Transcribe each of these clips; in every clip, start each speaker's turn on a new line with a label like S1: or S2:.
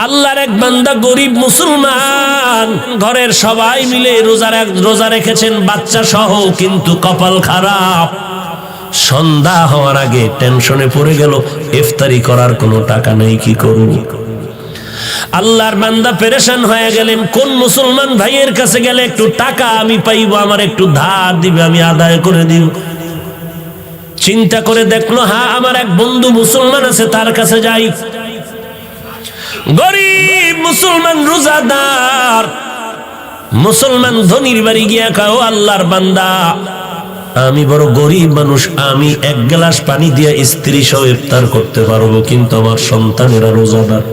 S1: আল্লাহর এক বান্দা গরিব মুসলমান, ঘরের সবাই মিলে রোজা রেখেছেন বাচ্চা সহ, কিন্তু কপাল খারাপ। সন্ধ্যা হওয়ার আগে টেনশনে পড়ে গেল, ইফতারি করার কোনো টাকা নেই, কি করব? আল্লাহর বান্দা পেরেশান হয়ে গেলেন, কোন মুসলমান ভাইয়ের কাছে গেলে একটু টাকা আমি পাইব, আমার একটু ধার দিবে, আমি আদায় করে দিব। চিন্তা করে দেখলো, হ্যাঁ আমার এক বন্ধু মুসলমান আছে, তার কাছে যাই। গরিব মুসলমান, রোজাদার মুসলমান, ধনির বাড়ি গিয়া খাও, আল্লাহর বান্দা আমি বড় গরিব মানুষ, আমি এক গ্লাস পানি দিয়ে স্ত্রী সহ ইফতার করতে পারবো, কিন্তু আমার সন্তানেরা রোজাদার,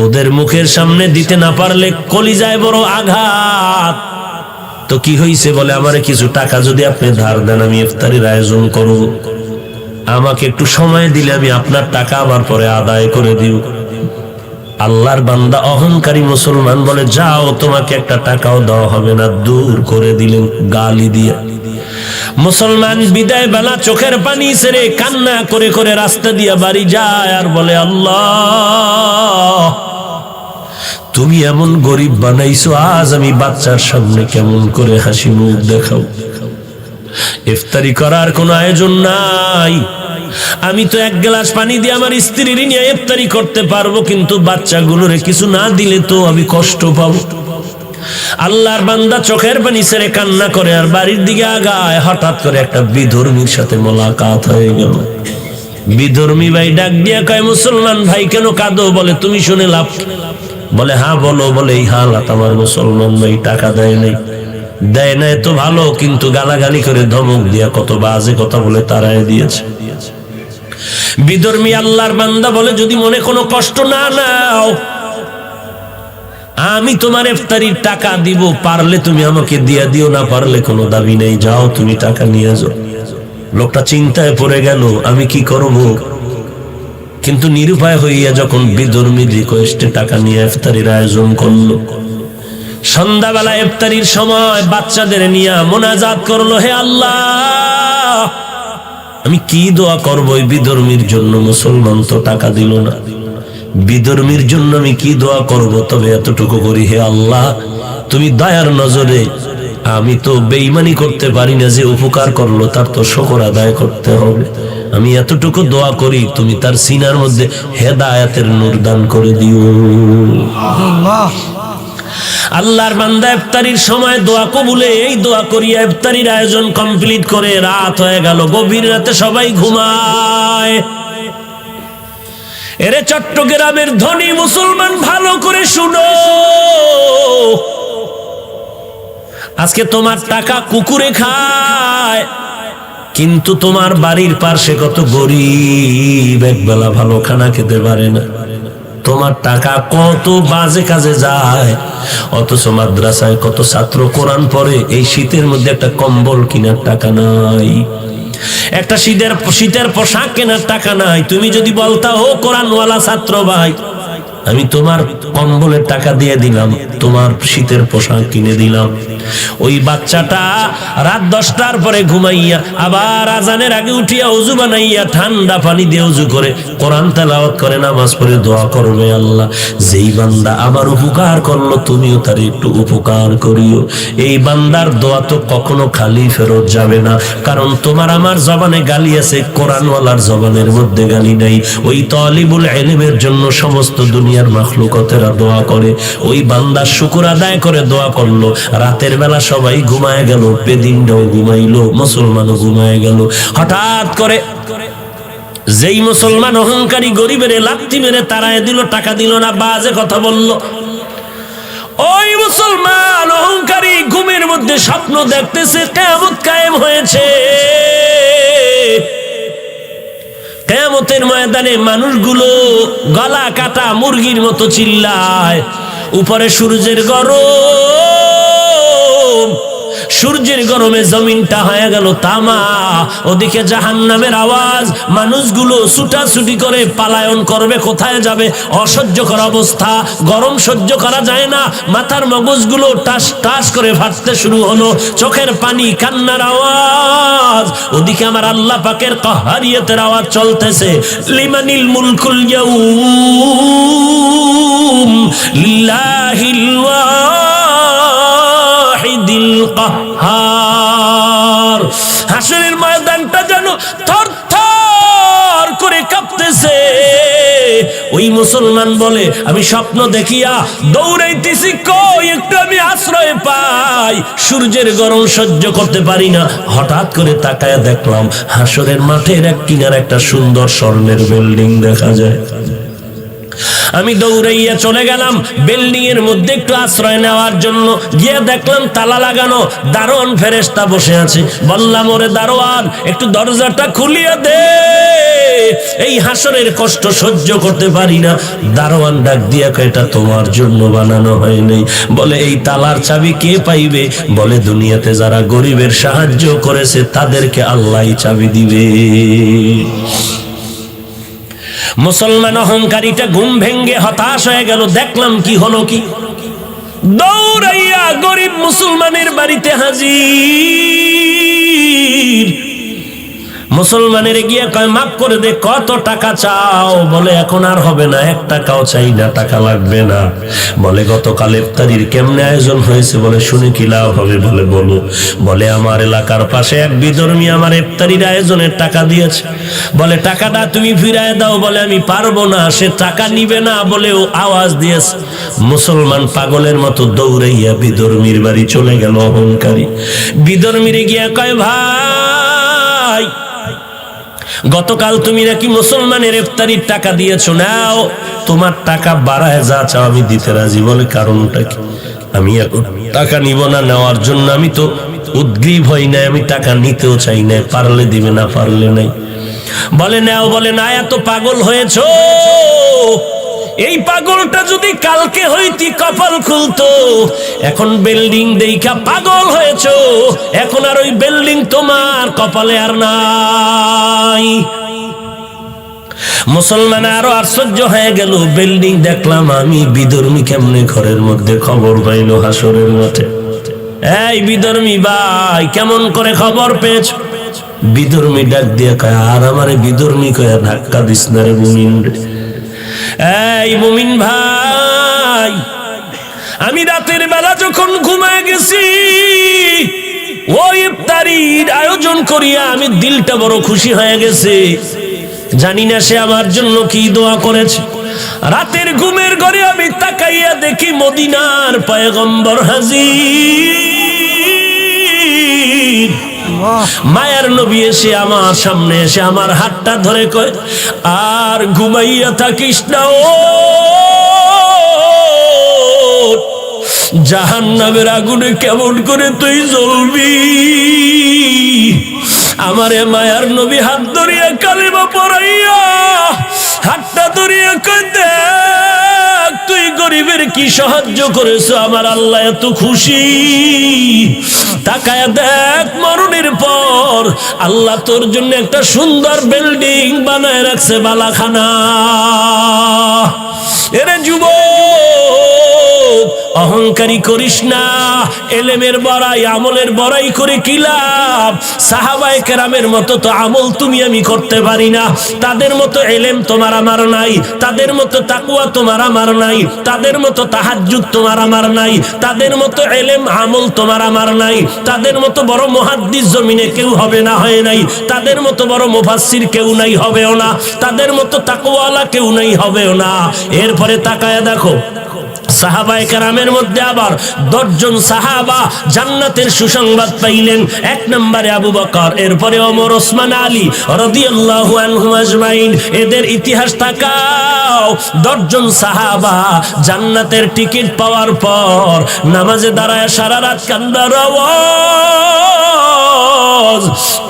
S1: ওদের মুখের সামনে দিতে না পারলে কলিজায় বড় আঘাত। তো কি হইছে? বলে আমারে কিছু টাকা যদি আপনি ধার দেন, আমি ইফতারির আয়োজন করব, আমাকে একটু সময় দিলে আমি আপনার টাকা আবার পরে আদায় করে দিব। আল্লাহর বান্দা অহংকারী মুসলমান বলে, যাও, তোমাকে একটা টাকাও দেওয়া হবে না। দূর করে দিলেন গালি দিয়ে। মুসলমান বিদায় বেলা চোখের পানি ছেড়ে কান্না করে করে রাস্তা দিয়ে বাড়ি যায় আর বলে, আল্লাহ তুমি এমন গরিব বানাইছো, আজ আমি বাচ্চার সামনে কেমন করে হাসি মুখ দেখাও? ইফতারি করার কোনো আয়োজন নাই, আমি তো এক গ্লাস পানি দিয়ে আমার স্ত্রীর নিয়ে ইফতারি করতে পারবো, কিন্তু বাচ্চাগুলোরে কিছু না দিলে তো আমি কষ্ট পাবো। আল্লাহর বান্দা চোখের পানি ছেড়ে কান্না করে আর বাড়ির দিকে আগায়। হঠাৎ করে একটা বিধর্মীর সাথে মোলাকাত হয়ে গেল। বিধর্মী ভাই ডাক দিয়া কয়, মুসলমান ভাই কেন কাঁদো? বলে, তুমি শুনে লাভ? বলে, হ্যাঁ বলো। বলে, এই হালাত আমার মুসলমান ভাই টাকা দেয় নাই। দেয় নাই তো ভালো, কিন্তু গালাগালি করে ধমক দিয়া কত বাজে কথা বলে তারাই দিয়েছে। বিধর্মী আল্লাহর বান্দা বলে, যদি মনে কোনো কষ্ট না নাও, আমি তোমার ইফতারির টাকা দিব, পারলে তুমি আমাকে দিয়া দিও, না পারলে কোনো দাবি নেই, যাও তুমি টাকা নিয়ে যাও। লোকটা চিন্তায় পড়ে গেল, আমি কি করব? কিন্তু নিরুপায় হইয়া যখন বিধর্মী রিকোয়েস্টে টাকা নিয়ে ইফতারির আয়োজন করলো, সন্ধ্যাবেলা ইফতারির সময় বাচ্চাদের নিয়ে মোনাজাত করলো, হে আল্লাহ আমি কি দোয়া করবো এই বিধর্মীর জন্য? মুসলমান তো টাকা দিল না, বিধর্মীর জন্য আমি কি দোয়া করব? তবে এতটুকু করি, হে আল্লাহ তুমি দয়ার নজরে, আমি তো বেঈমানি করতে পারি না, যে উপকার করলো তার তো শুকর আদায় করতে হবে। আমি এতটুকু দোয়া করি, তুমি তার সিনার মধ্যে হেদায়েতের নূর দান করে দিও। আল্লাহর বান্দা ইফতারির সময় দোয়া কবুলে এই দোয়া করিয়া ইফতারির আয়োজন কমপ্লিট করে রাত হয়ে গেল। গভীর রাতে সবাই ঘুমায়। এরে চট্টগ্রামের ধনী মুসলমান, ভালো করে শুনো, আজকে তোমার টাকা কুকুরে খায়, কিন্তু তোমার বাড়ির পাশে কত গরিব একবেলা ভালো খানা খেতে পারে না। তোমার টাকা কত বাজে কাজে যায়, অথচ মাদ্রাসায় কত ছাত্র কোরআন পড়ে, এই শীতের মধ্যে একটা কম্বল কেনার টাকা নাই, একটা শীতের পোশাক কেনার টাকা নাই। তুমি যদি বলতা, ও কোরআনওয়ালা ছাত্র ভাই, আমি তোমার কম্বলের টাকা দিয়ে দিলাম, তোমার শীতের পোশাক কিনে দিলাম, ওই বাচ্চাটা রাত 10টার পরে ঘুমাইয়া আবার আজানের আগে উঠিয়া ওযু বানাইয়া ঠান্ডা পানি দিয়ে ওযু করে কোরআন তেলাওয়াত করে নামাজ পড়ে দোয়া করবে, আল্লাহ যেই বান্দা আমার উপকার করলো তুমিও তার একটু উপকার করিও। এই বান্দার দোয়া তো কখনো খালি ফেরত যাবে না, কারণ তোমার আমার জবানে গালি আছে, কোরআনওয়ালার জবানের মধ্যে গালি নাই। ওই তালিবুল ইলমের জন্য সমস্ত দুনিয়ার মাখলুকাতেরা দোয়া করে, ওই বান্দা শুকর আদায় করে দোয়া করলো। রাতের বেলা সবাই ঘুমায় গেল, বেদিনটাও ঘুমাইলো, মুসলমানও ঘুমায় গেল। হঠাৎ করে যেই মুসলমান অহংকারী গরিবের লাথি মেরে তাড়ায় দিল, টাকা দিল না, বাজে কথা বলল, ওই মুসলমান অহংকারী ঘুমের মধ্যে স্বপ্ন দেখতেছে কিয়ামত কায়েম হয়েছে। কিয়ামতের ময়দানে মানুষগুলো গলা কাটা মুরগির মতো চিল্লায়, উপরে সূর্যের গরম, সূর্যের গরমে জমিনটা হয়ে গেল তামা, ওদিকে জাহান্নামের আওয়াজ, মানুষগুলো ছুটাছুটি করে পালায়ন করবে, কোথায় যাবে? অসহ্যকর অবস্থা, গরম সহ্য করা যায় না, মাথার মগজগুলো টাস টাস করে ফাটতে শুরু হলো, চোখের পানি, কান্নার আওয়াজ, ওদিকে আমার আল্লাহ পাকের কাহারিয়তের আওয়াজ চলতেছে, লিমানিল মুলকুল ইয়াউম, লিল্লাহিল ওয়াহিদিল কাহ্হার। হাসরের ময়দানটা যেন থরথর করে কাঁপতেছে। ওই মুসলমান বলে, আমি স্বপ্ন দেখিয়া দৌড়াইতেছি, কই একটু আমি আশ্রয় পাই, সূর্যের গরম সহ্য করতে পারি না। হঠাৎ করে তাকায়া দেখলাম হাসরের মাঠের এক কিনারে একটা সুন্দর স্বর্ণের বিল্ডিং দেখা যায়। আমি দৌড়াইয়া চলে গেলাম বিল্ডিং এর মধ্যে একটু আশ্রয় নেওয়ার জন্য। গিয়ে দেখলাম তালা লাগানো, দারোয়ান ফেরেশতা বসে আছে। বললাম, ওরে দারোয়ান, একটু দরজাটা খুলিয়া দে, এই হাসরের কষ্ট সহ্য করতে পারি না। দারোয়ান ডাক দিয়া কয়, এটা তোমার জন্য বানানো হয় নাই। বলে, এই তালার চাবি কে পাইবে? বলে, দুনিয়াতে যারা গরিবের সাহায্য করেছে তাদেরকে আল্লাহই চাবি দিবে। মুসলমান অহংকারীটা ঘুম ভেঙ্গে হতাশ হয়ে গেল। দেখলাম কি হলো কি, দৌড়াইয়া গরিব মুসলমানের বাড়িতে হাজির। মুসলমানের গিয়ে কয়, মাফ করে দে, কত টাকা চাও? বলে, এখন আর হবে না, 1 টাকাও চাই না, টাকা লাগবে না। বলে, গতকাল ইফতারির কেমনে আয়োজন হয়েছে? বলে, শুনে কি লাভ হবে? বলে, বলো। বলে, আমার এলাকার পাশে এক বিধর্মী আমার ইফতারির আয়োজনের টাকা দিয়েছে। বলে, টাকাটা তুমি ফিরায় দাও। বলে, আমি পারবো না, সে টাকা নিবে না বলেও আওয়াজ দিয়েছে। মুসলমান পাগলের মতো দৌড়াইয়া বিধর্মীর বাড়ি চলে গেল অহংকারী। বিধর্মীরে গিয়া কয়, ভাই, গতকাল তুমি নাকি মুসলমানের ইফতারির টাকা দিয়েছো, নাও তোমার টাকা বাড়ায় যা চাও আমি দিতে রাজি। বলে, কারণটা কি? আমি এখন টাকা নিব না, নেওয়ার জন্য আমি তো উদ্গ্রীব হই না, আমি টাকা নিতেও চাই না, পারলে দিবে, না পারলে নাই। বলে, নাও। বলে, না, এত পাগল হয়েছো, এই পাগলটা যদি কালকে হইতি কপাল খুলতো। এখন বিল্ডিং দেইখা পাগল হয়েছো, এখন আর ওই বিল্ডিং তোমার কপালে আর নাই। মুসলমান আরো আশ্চর্য হয়ে গেল। বিল্ডিং দেখলাম আমি, বিধর্মী কেমনে ঘরের মধ্যে খবর পাইলো হাসরের মাঠে? এই বিধর্মী ভাই, কেমন করে খবর পেয়েছ? বিধর্মী ডাক দিয়ে কয়, আর আমারে বিধর্মী কয়া ধাক্কা দিস না রে মুমিন রে। এই মুমিন ভাই, আমি রাতের বেলা যখন ঘুমায় গেছি, ওই ইফতারির আয়োজন করিয়া আমি দিলটা বড় খুশি হয়ে গেছে। জানি না সে আমার জন্য কি দোয়া করেছে। রাতের ঘুমের ঘরে আমি তাকাইয়া দেখি মদিনার পয়গম্বর হাজির। মায়ার নবী এসে আমার সামনে এসে আমার হাতটা ধরে কয়, আর ঘুমাইয়া থাকিস না, ও জাহান্নামের আগুনে কেমন করে তুই জ্বলবি। আমারে মায়ার নবী হাত ধরিয়া কালিমা পড়াইয়া হাতটা ধরিয়া কয়, দেখ তুই গরিবের কি সাহায্য করেছো, আমার আল্লাহ এত খুশি। তাকায়া দেখ, মরণের পর আল্লাহ তোর জন্য একটা সুন্দর বিল্ডিং বানায় রাখছে, বালাখানা। এরে যুবক, অহংকারী করিস না। এলেমের বড়াই, আমলের বড়াই করে কি লাভ? সাহাবায়ে কেরামের মতো তো আমল তুমি আমি করতে পারি না, তাদের মতো এলেম তোমার আমার নাই, তাদের মতো তাকওয়া তোমার আমার নাই, তাদের মতো তাহাজ্জুদ তোমার আমার নাই, তাদের মতো এলেম আমল তোমার আমার নাই, তাদের মতো বড় মুহাদ্দিস জমিনে কেউ হবে না, হয় নাই, তাদের মতো বড় মুফাসসির কেউ নাই, হবেও না, তাদের মতো তাকওয়ালা কেউ নাই, হবেও না। এরপরে তাকায়া দেখো, সাহাবায়ে কেরামের মধ্যে আবার 10 জন সাহাবা জান্নাতের সুসংবাদ পাইলেন। 1 নম্বরে আবু বকর, এরপরে ওমর, ওসমান, আলী রাদিয়াল্লাহু আনহুম আজমাইন। এদের ইতিহাস তাকাও। 10 জন সাহাবা জান্নাতের টিকিট পাওয়ার পর নামাজে দাঁড়ায় সারা রাত কান্নার আওয়াজ।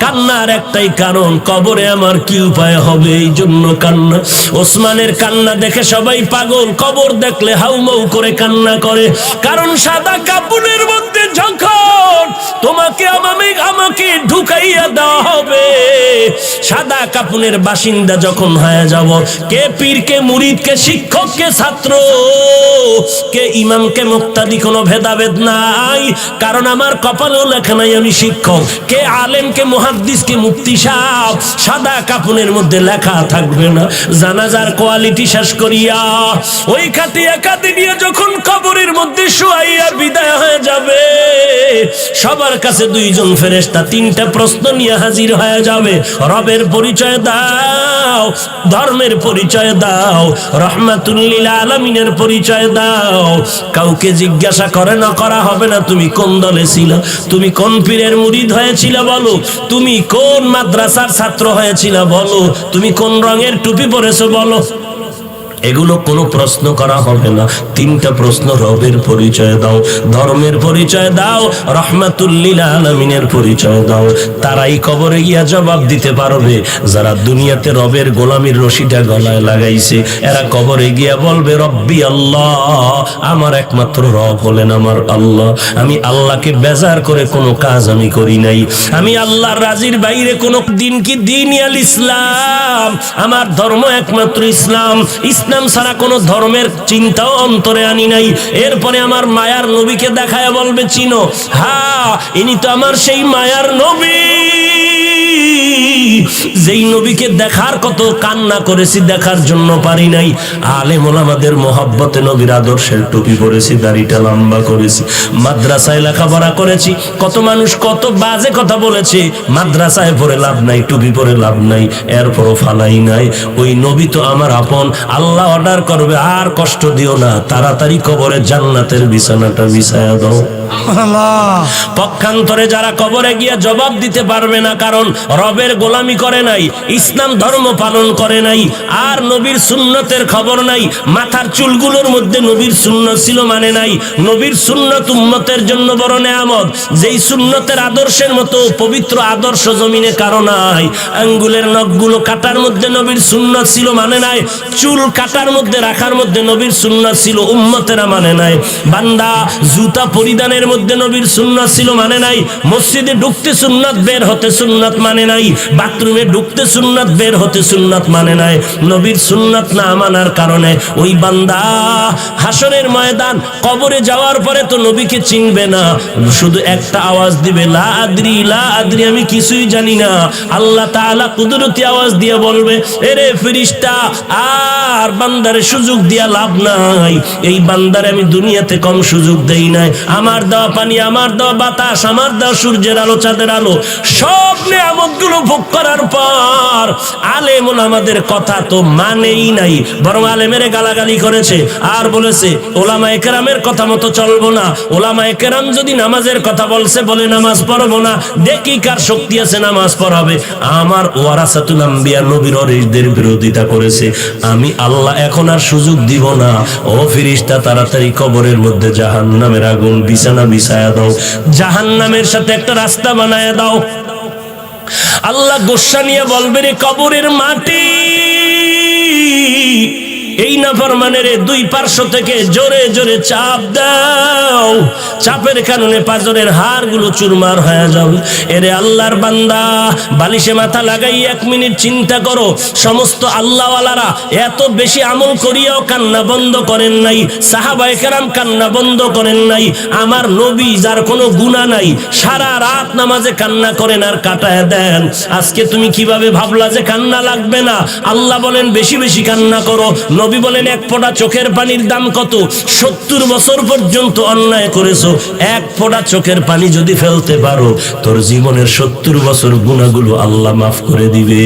S1: কান্নার একটাই কারণ, কবরে আমার কি উপায় হবে, এই জন্য কান্না। ওসমানের কান্না দেখে সবাই পাগল, কবর দেখলে হাউমাউ করে কান্না করে। কারণ সাদা কাপড়ের মধ্যে যখন তোমাকে আমাকে ঢুকাইয়া দেওয়া হবে, সাদা কাপড়ের বাসিন্দা যখন হয়ে যাব, কে পীর, কে মুরিদ, কে শিক্ষক, কে ছাত্র, কে ইমাম, কে মুক্তাদি, কোনো ভেদাভেদ নাই। কারণ আমার কপালেও লেখা নাই আমি শিক্ষক। কে আলেম, কে মুহাদ্দিস, কে মুফতি সাহেব, সাদা কাপড়ের মধ্যে লেখা থাকবে না। জানাজার কোয়ালিটি শেষ করিয়া ওই খাটিয়া কাঁদি নিয়ে যখন কবরের মধ্যে শুয়াইয়া বিদায় হয়ে যাবে, সবার কাছে দুইজন ফেরেশতা তিনটা প্রশ্ন নিয়ে হাজির হয়ে যাবে। রবের পরিচয় দাও, ধর্মের পরিচয় দাও, রহমাতুল লিল আলামিনের পরিচয় দাও। কাউকে জিজ্ঞাসা করে না করা হবে না তুমি কোন দলে ছিল, তুমি কোন পীরের মুরিদ হয়েছিল বলো, তুমি কোন মাদ্রাসার ছাত্র হয়েছিল বলো, তুমি কোন রঙের টুপি পরেছো বলো। এগুলো কোনো প্রশ্ন করা হবে না। তিনটা প্রশ্ন, রবের পরিচয় দাও, ধর্মের পরিচয় দাও, রহমাতুল লিল আলামিনের পরিচয় দাও। তারাই কবরে গিয়া জবাব দিতে পারবে যারা দুনিয়াতে রবের গোলামির রশিটা গলায় লাগাইছে। এরা কবরে গিয়া বলবে রব্বি আল্লাহ, আমার একমাত্র রব হলেন আমার আল্লাহ। আমি আল্লাহকে বেজার করে কোনো কাজ আমি করি নাই, আমি আল্লাহর রাজির বাইরে কোনো দিন কি দিন আল ইসলাম, আমার ধর্ম একমাত্র ইসলাম, ইসলাম ছাড়া কোনো ধর্মের চিন্তাও অন্তরে আনি নাই। এরপরে আমার মায়ার নবীকে দেখায় বলবে চিনো, হ্যাঁ ইনি তো আমার সেই মায়ার নবী, যেই নবীকে দেখার কত কান্না করেছি, দেখার জন্য পারি নাই। আলেম ওলামাদের মহব্বতে নবীর আদর্শের টুপি পরেছি, দাড়িটা লম্বা করেছি, মাদ্রাসায় লেখাপড়া করেছি। কত মানুষ কত বাজে কথা বলেছে, মাদ্রাসায় পড়ে লাভ নাই, টুপি পরে লাভ নাই, এরপরও ফালাই নাই। ওই নবী তো আমার আপন। আল্লাহ অর্ডার করবে আর কষ্ট দিও না, তাড়াতাড়ি কবরে জান্নাতের বিছানাটা বিছায়া দাও। পক্ষান্তরে যারা কবরে গিয়ে জবাব দিতে পারবে না, কারণ রবের গোলামি করে নাই, ইসলাম ধর্ম পালন করে নাই, আর নবীর সুন্নতের খবর নাই, মাথার চুলগুলোর মধ্যে নবীর সুন্নত ছিল মানে নাই। নবীর সুন্নত উম্মতের জন্য বড় নেয়ামত, যেই সুন্নতের আদর্শের মতো পবিত্র আদর্শ জমিনে কারো নাই। আঙ্গুলের নখগুলো কাটার মধ্যে নবীর সুন্নত ছিল মানে নাই, চুল কাটার মধ্যে রাখার মধ্যে নবীর সুন্নত ছিল, উম্মতেরা মানে নাই। বান্দা জুতা পরিধানের মধ্যে নবীর সুন্নাত ছিল মানে নাই, মসজিদে ঢুকতে সুন্নাত, বের হতে সুন্নাত মানে নাই, বাথরুমে ঢুকতে সুন্নাত, বের হতে সুন্নাত মানে নাই। নবীর সুন্নাত না মানার কারণে ওই বান্দা হাসরের ময়দান কবরে যাওয়ার পরে তো নবীকে চিনবে না, শুধু একটা আওয়াজ দিবে লা আদরি, লা আদরি, আমি কিছুই জানি না। আল্লাহ তাআলা কুদরতি আওয়াজ দিয়ে বলবে এরে ফেরেশতা, আর বান্দারে সুযোগ দিয়া লাভ নাই, এই বান্দারে আমি দুনিয়াতে কম সুযোগ দেই নাই। আমার দেওয়া পানি, আমার দেওয়া বাতাস, আমার দেওয়া সূর্যের আলো, চাঁদের আলো, সব নিয়ামতগুলো ভোগ করার পর আলেম ওলামাদের কথা তো মানেই নাই, বরং আলেমের গালাগালি করেছে আর বলেছে ওলামায়ে কেরামের কথা মতো চলবো না। ওলামায়ে কেরাম যদি নামাজের কথা বলছে, বলে নামাজ পড়বো না, দেখি কার শক্তি আছে নামাজ পড়াবে। আমার ওয়ারাসাতুল আম্বিয়া নবীর ওয়ারিসদের বিরোধিতা করেছে, আমি আল্লাহ এখন আর সুযোগ দিব না। ও ফেরেশতা, তাড়াতাড়ি কবরের মধ্যে জাহান্নামের আগুন বিছানা বিছায়া দাও, জাহান্নামের সাথে একটা রাস্তা বানায়া দাও। আল্লাহ গোসা নিয়ে বলবে রে কবরের মাটি, এই নাফরমানের দুই পার্শ্ব থেকে জোরে জোরে চাপ দাও, চাপের কারণে পাঁজরের হাড়গুলো চুরমার হয়ে যাবে। এরে আল্লাহর বান্দা, বালিশে মাথা লাগাই 1 মিনিট চিন্তা করো, সমস্ত আল্লাহওয়ালারা এত বেশি আমল করিয়াও কান্না বন্ধ করেন নাই, সাহাবায়ে কেরাম কান্না বন্ধ করেন নাই। আমার নবী যার কোনো গুনাহ নাই, সারা রাত নামাজে কান্না করেন আর কাটায় দেন। আজকে তুমি কিভাবে ভাবলা যে কান্না লাগবে না? আল্লাহ বলেন বেশি বেশি কান্না করো, নবী বলেন 1 ফোঁটা চোখের পানির দাম কত? 70 বছর পর্যন্ত অন্যায় করেছো, 1 ফোঁটা চোখের পানি যদি ফেলতে পারো, তোর জীবনের 70 বছর গুনাহগুলো আল্লাহ মাফ করে দিবে।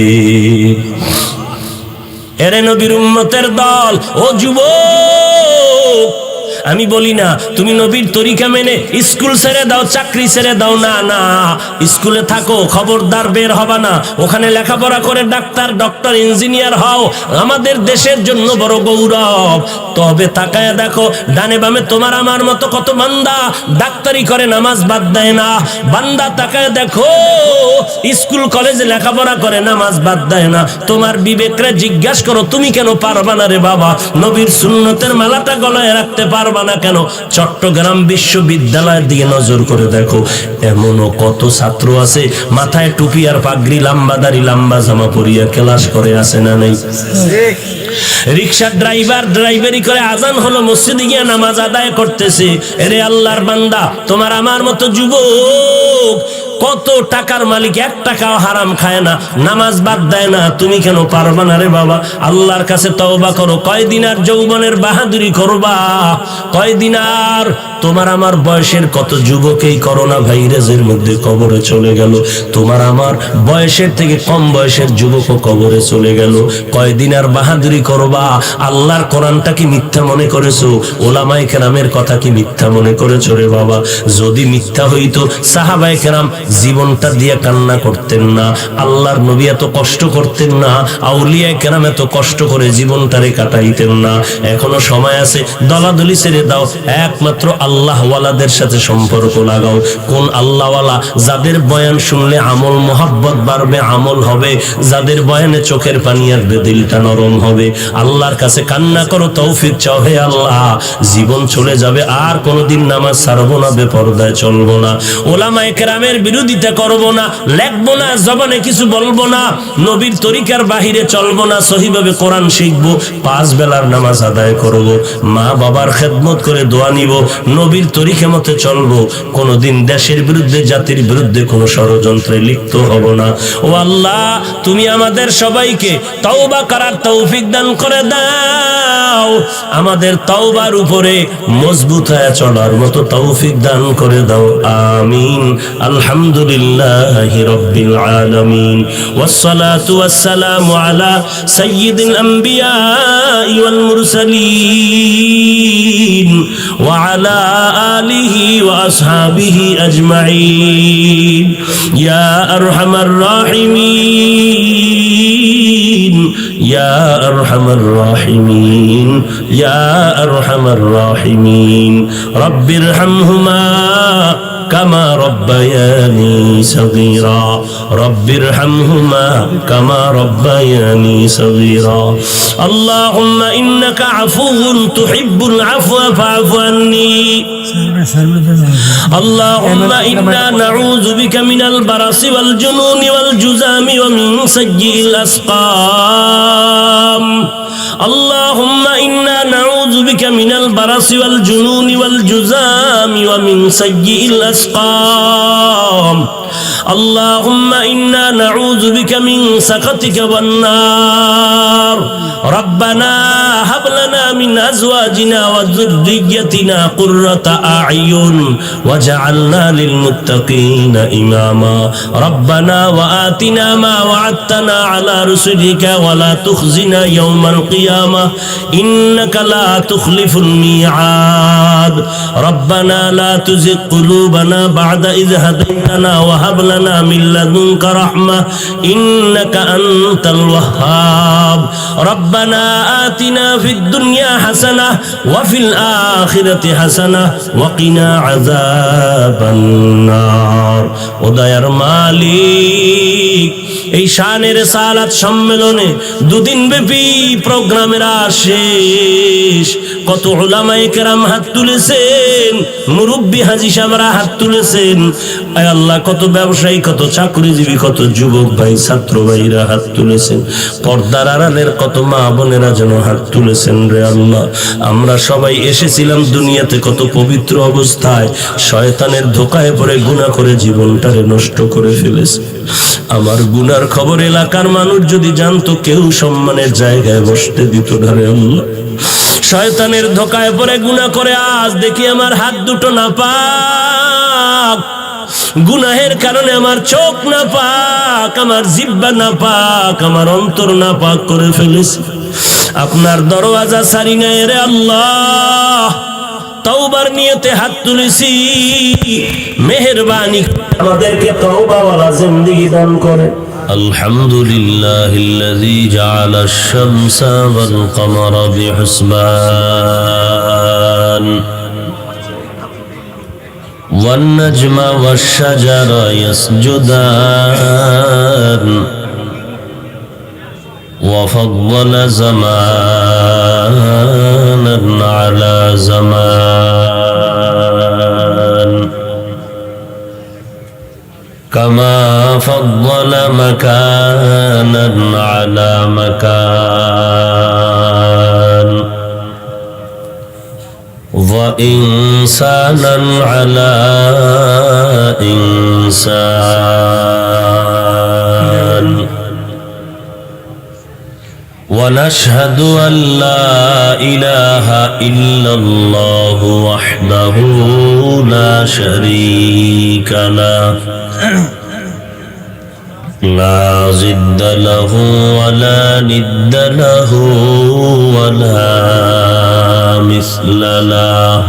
S1: এরে নবীর উম্মতের দল, ও যুবক, আমি বলি না তুমি নবীর তরিকা মেনে স্কুল ছেড়ে দাও, চাকরি ছেড়ে দাও, না না, স্কুলে থাকো, খবরদার বের হবা না, ওখানে লেখাপড়া করে ডাক্তার, ডক্টর, ইঞ্জিনিয়ার হও, আমাদের দেশের জন্য বড় গৌরব। তবে তাকায় দেখো ডানে বামে তোমার আমার মতো কত বান্দা ডাক্তারি করে নামাজ বাদ দেয় না। বান্দা তাকায় দেখো স্কুল কলেজে লেখাপড়া করে নামাজ বাদ দেয় না। তোমার বিবেকরে জিজ্ঞাসা করো, তুমি কেন পারবা না রে বাবা? নবীর সুন্নতের মালাটা গলায় রাখতে পারবা না কেন? চট্টগ্রাম বিশ্ববিদ্যালয়ের দিকে নজর করে দেখো, এমনও কত ছাত্র আছে মাথায় টুপি আর পাগড়ি, লম্বা দাড়ি, লম্বা জামা পরিয়া ক্লাস করে, আছে না নেই? রিকশার ড্রাইভার ড্রাইভারি করে, আজান হলো মসজিদে গিয়ে নামাজ আদায় করতেছে। এরে আল্লাহর বান্দা, তোমার আমার মতো যুবক কত টাকার মালিক 1 টাকাও হারাম খায় না, নামাজ বাদ দেয় না, তুমি কেন পারবা না রে বাবা? আল্লাহর কাছে তওবা করো। কয়দিন আর যৌবনের বাহাদুরি করবা? কয়দিন আর? তোমার আমার বয়সের কত যুবক এই করোনা ভাইরাসের মধ্যে কবরে চলে গেল। তোমার আমার বয়সের থেকে কম বয়সের যুবকও কবরে চলে গেল। কয়দিন আর বাহাদুরি করবা? আল্লাহর কোরআনটা কি মিথ্যা মনে করেছো? ওলামায়ে কেরামের কথা কি মিথ্যা মনে করেছো রে বাবা? যদি মিথ্যা হইতো সাহাবায়ে কেরাম জীবনটা দিয়ে কান্না করতেন না, আল্লাহর নবী এত কষ্ট করতেন না, আউলিয়ায়ে কেরাম এত কষ্ট করে জীবনটারে কাটাইতেন না। এখনো সময় আছে, দলাদলি ছেড়ে দাও, একমাত্র আল্লাহ ওয়ালাদের সাথে সম্পর্ক লাগাও। কোন আল্লাহওয়ালা? যাদের বয়ান শুনলে আমল মোহাব্বত বাড়বে, আমল হবে, যাদের বয়ানে চোখের পানি আসবে, দিলটা নরম হবে। আল্লাহর কাছে কান্না করো, তৌফিক চাও, হে আল্লাহ জীবন চলে যাবে, আর কোনোদিন নামাজ ছাড়বো না, বেপরদায় চলবো না, ওলামায়ে কেরামের বিরোধিতা করবো না, লেখবো না, জবানে কিছু বলবো না, নবীর তরিকার বাহিরে চলবো না, সহিভাবে কোরআন শিখবো, 5 বেলার নামাজ আদায় করবো, মা বাবার খেদমত করে দোয়া নিব, নবীর তরিকা মতে চলবো, কোনোদিন দেশের বিরুদ্ধে জাতির বিরুদ্ধে কোনো ষড়যন্ত্রে লিপ্ত হব না। ও আল্লাহ, তুমি আমাদের সবাইকে তওবা করার তৌফিক দান করে দাও, আমাদের তওবার উপরে মজবুত হয়ে চলার মতো তৌফিক দান করে দাও। আমিন। আলহামদুলিল্লাহি রাব্বিল আলামিন, ওয়াসসালাতু ওয়াসসালামু আলা সাইয়্যিদিল আম্বিয়া ওয়াল মুরসালিন ওয়া আলা আলিহি ওয়া আসহাবিহি আজমাইন। ইয়া আরহামার রাহিমিন, ইয়া আরহামার রাহিমিন, ইয়া আরহামার রাহিমিন। রব্বিরহামহুমা কামা রব্বায়ানি সগীরা, রব্বিরহামহুমা কামা রব্বায়ানি সগীরা। আল্লাহুম্মা ইন্নাকা আফুউন তুহিব্বুল আফওয়া ফাআফু আন্নী। আল্লাহুম্মা ইন্না নাউযু বিকা মিনাল বারাসি ওয়াল জুনুনি ওয়াল জুযামি ওয়া মিন সাইয়্যিল আসকাম। اللهم إنا نعوذ بك من البرص والجنون والجذام ومن سيء الأسقام. اللهم إنا نعوذ بك من سخطك والنار. ربنا هب لنا من أزواجنا وذريتنا قرة أعين واجعلنا للمتقين إماما. ربنا وآتنا ما وعدتنا على رسلك ولا تخزنا يوم القيامة إنك لا تخلف الميعاد. ربنا لا تزغ قلوبنا بعد إذ هديتنا وهب لنا من لدنك رحمة إنك أنت الوهاب. ربنا آتنا في الدنيا حسنة وفي الآخرة حسنة وقنا عذاب النار. ওদায়ার মালিক, এই শানের সালাত সম্মেলনে 2 দিন ব্যাপী প্রোগ্রামের শেষ, কত উলামায়ে কেরাম হাত তুলেছেন, মুরব্বী হাজী সাহেবরা হাত তুলেছেন, আয় আল্লাহ কত ব্যবসায়ী, কত চাকরিজীবী, কত যুবক ভাই, ছাত্র ভাইরা হাত তুলেছেন, পর্দার আড়ালের কত মা বোনেরা যেন হাত তুলেছেন রে আল্লাহ। আমরা সবাই এসেছিলাম দুনিয়াতে কত পবিত্র অবস্থায়, শয়তানের ধোকায় পড়ে গুনাহ করে জীবনটারে নষ্ট করে ফেলেছে। আমার গুনার খবর এলাকার মানুষ যদি জানতো, কেউ সম্মানের জায়গায় বসতে দিত না রে আল্লাহ। শয়তানের ধোকায় পড়ে গুনাহ করে আজ দেখি আমার হাত দুটো নাপাক, গুনাহের কারণে আমার চোখ নাপাক, আমার জিহ্বা নাপাক, আমার অন্তর নাপাক করে ফেলেছি। আপনার দরওয়াজা ছাড়ি নাই রে আল্লাহ, তওবার নিয়তে হাত তুলেছি, মেহেরবানি আমাদেরকে তওবাওয়ালা জিন্দেগি দান করে। আলহামদুলিল্লাহিল্লাযী জাআলাশ শামসা ওয়াল কমারা বিহুসবান ওয়ান নাজমা ওয়াশ শাজারা ইয়াসজুদান وفضل زمانا على زمان كما فضل مكانا على مكان وإنسانا على إنسان ونشهد أن لا إله إلا الله وحده لا شريك له لا ضد له ولا ند له ولا مثل له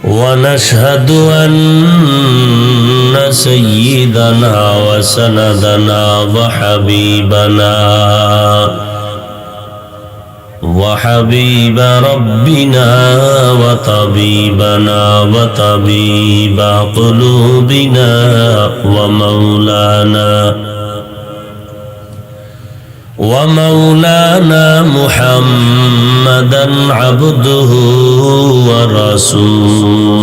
S1: ونشهد أن سيدنا وسندنا وحبيب ربنا وطبيبنا وطبيب قلوبنا ومولانا محمدا عبده ورسوله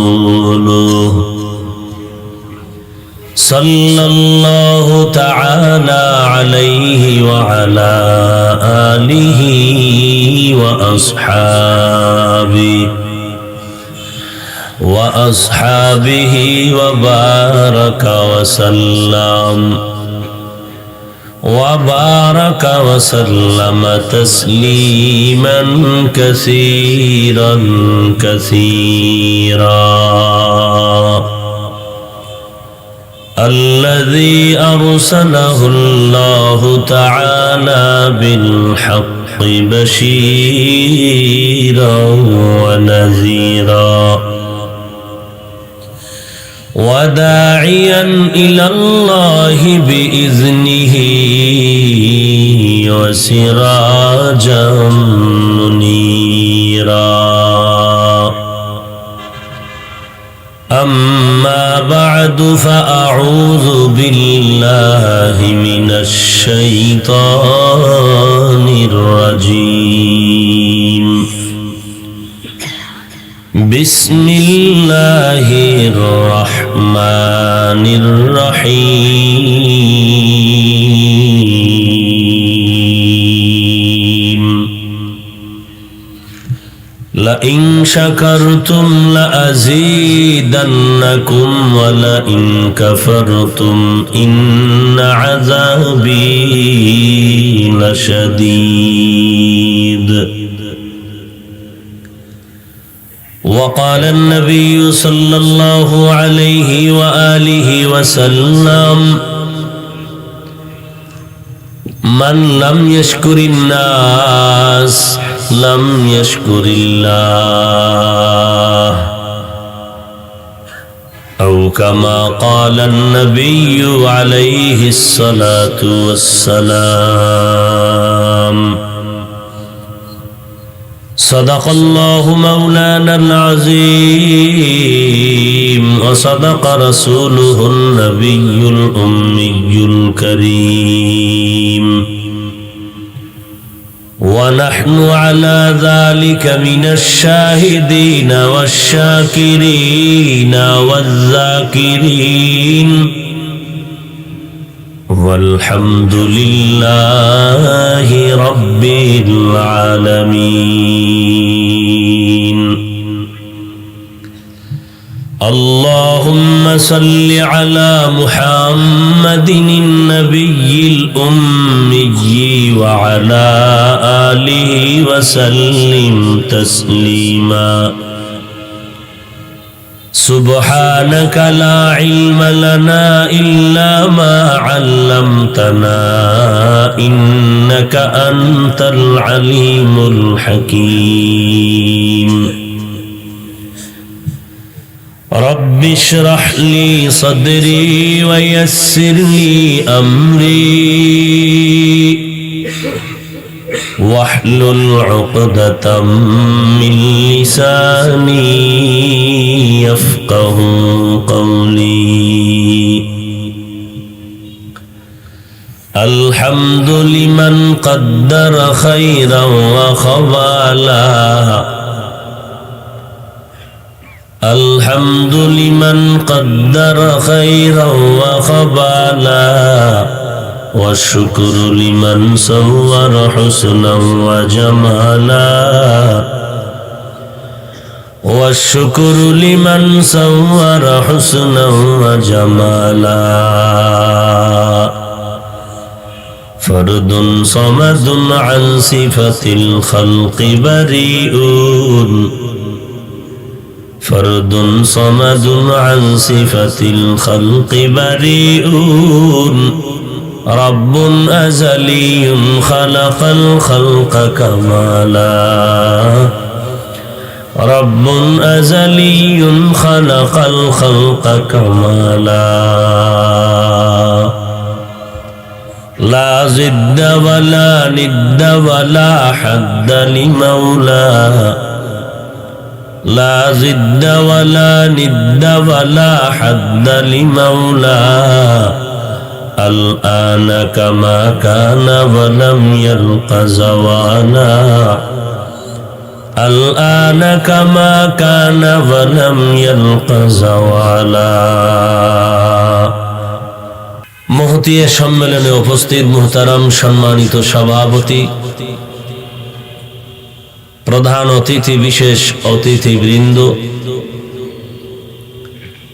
S1: صلى الله تعالى عليه وعلى آله وأصحابه وبارك وسلم تسليما كثيرا الذي أرسله الله تعالى بالحق بشيرا ونذيرا وداعيا إلى الله بإذنه وسراجا منيرا أما بعد فأعوذ بالله من الشيطان الرجيم بسم الله الرحمن الرحيم لئن شكرتم لأزيدنكم ولئن كفرتم إن عذابي لشديد وقال النبي صلى الله عليه وآله وسلم من لم يشكر الناس لم يشكر الله أو كما قال النبي عليه الصلاة والسلام صدق الله مولانا العظيم وصدق رسوله النبي الأمي الكريم ونحن على ذلك من الشاهدين والشاكرين والذاكرين والحمد لله رب العالمين اللهم صل على محمد النبي الأمي وعلى آله وسلم تسليما سبحانك لا علم لنا إلا ما علمتنا إنك أنت العليم الحكيم رب اشرح لي صدري ويسر لي أمري واحلل عقدة من لساني يفقه قولي الحمد لمن قدر خيرا وخبالا الحمد لمن قدر خيرا وخبالا والشكر لمن صور حسنا وجمالا والشكر لمن صور حسنا وجمالا فرد صمد عن صفة الخلق بريء فرد صمد عن صفة الخلق بريء رب أزلي خلق الخلق كمالا رب أزلي خلق الخلق كمالا لا ضد ولا ند ولا حد لمولى لا ضد ولا ند ولا حد لمولى الآن كما كان ولم يلق زوالا الآن كما كان ولم يلق زوالا মহতী সম্মেলনে উপস্থিত মুহতারাম সম্মানিত সভাপতি, প্রধান অতিথি, বিশেষ অতিথিবৃন্দ,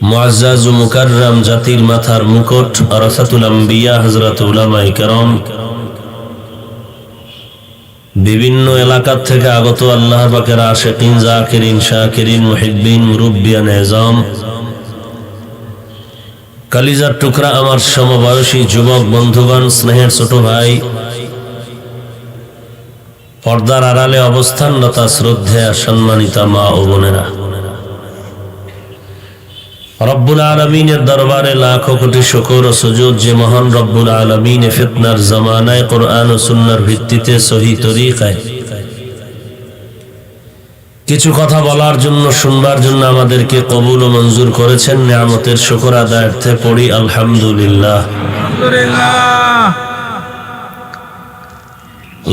S1: মুআজ্জাজ ও মুকাররম জাতির মাথার মুকুট ওয়ারাসাতুল আম্বিয়া হযরত উলামায়ে কেরাম, বিভিন্ন এলাকা থেকে আগত আল্লাহ পাকের আশিকিন, জাকিরিন, শাকিরিন, মুহিব্বিন, মুরব্বিয়ান এজাম, কালিজার টুকরা আমার সমবয়সী যুবক বন্ধুগণ, স্নেহের ছোট ভাই, পর্দার আড়ালে অবস্থানরত শ্রদ্ধেয়া সম্মানিতা মা ও বোনেরা, রব্বুল আলামিনের দরবারে লাখো কোটি শুকর ও সুজুদ যে মহান রব্বুল আলামিন ফিতনার জামানায় কোরআন ও সুন্নাহর ভিত্তিতে সহি তরিকায় কিছু কথা বলার জন্য, শুনবার জন্য আমাদেরকে কবুল ও মঞ্জুর করেছেন। নিয়ামতের শুকর আদায়ার্থে পড়ি আলহামদুলিল্লাহ।